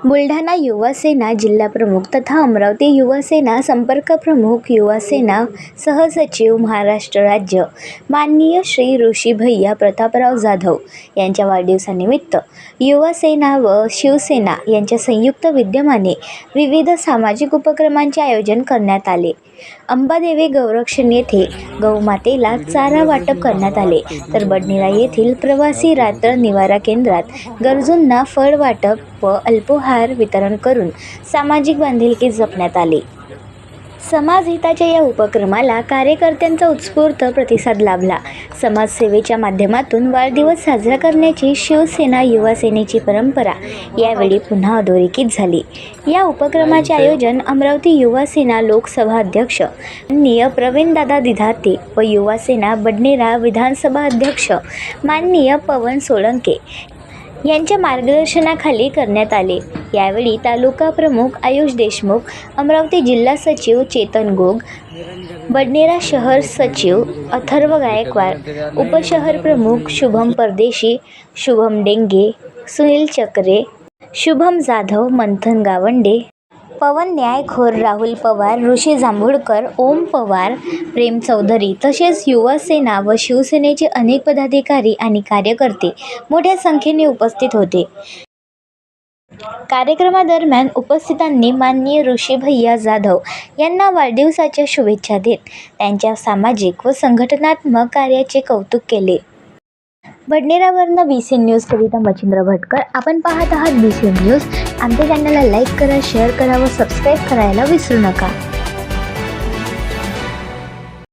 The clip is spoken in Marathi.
बुलढाणा युवा सेना जिल्हा प्रमुख तथा अमरावती युवा सेना संपर्क प्रमुख युवा सेना सहसचिव महाराष्ट्र राज्य माननीय श्री ऋषी भैया प्रतापराव जाधव यांच्या वाढदिवसानिमित्त युवा सेना व शिवसेना यांच्या संयुक्त विद्यमाने विविध सामाजिक उपक्रमांचे आयोजन करण्यात आले. अंबादेवी गौरक्षण येथे गौमातेला चारा वाटप करण्यात आले, तर बडनेरा येथील प्रवासी रात्र निवारा केंद्रात गरजूंना फळ वाटप व अल्पोहार वितरण करून सामाजिक बांधिलकी जपण्यात आली. समाजहिताच्या या उपक्रमाला कार्यकर्त्यांचा उत्स्फूर्त प्रतिसाद लाभला. समाजसेवेच्या माध्यमातून वाढदिवस साजरा करण्याची शिवसेना युवा सेनेची परंपरा यावेळी पुन्हा अधोरेखित झाली. या उपक्रमाचे आयोजन अमरावती युवा सेना लोकसभा अध्यक्ष माननीय प्रवीणदादा दिधाते व युवा सेना बडनेरा विधानसभा अध्यक्ष माननीय पवन सोळंके यांच्या मार्गदर्शनाखाली करण्यात आले. यावेळी तालुका प्रमुख आयुष देशमुख, अमरावती जिल्हा सचिव चेतन गोग, बडनेरा शहर सचिव अथर्व गायकवाड, उपशहर प्रमुख शुभम परदेशी, शुभम डेंगे, सुनील चक्रे, शुभम जाधव, मंथन गावंडे, पवन न्यायखोर, राहुल पवार, ऋषी जांभूळकर, ओम पवार, प्रेम चौधरी तसेच युवा सेना व शिवसेनेचे अनेक पदाधिकारी आणि कार्यकर्ते मोठ्या संख्येने उपस्थित होते. कार्यक्रमादरम्यान उपस्थितांनी माननीय ऋषी भैया जाधव यांना वाढदिवसाच्या शुभेच्छा देत त्यांच्या सामाजिक व संघटनात्मक कार्याचे कौतुक केले. बडनेरावरनं BCN न्यूज करिता मच्छिंद्र भटकर. आपण पाहत आहात BCN न्यूज. आमच्या चॅनलला लाईक करा, शेअर करा व सबस्क्राईब करायला विसरू नका.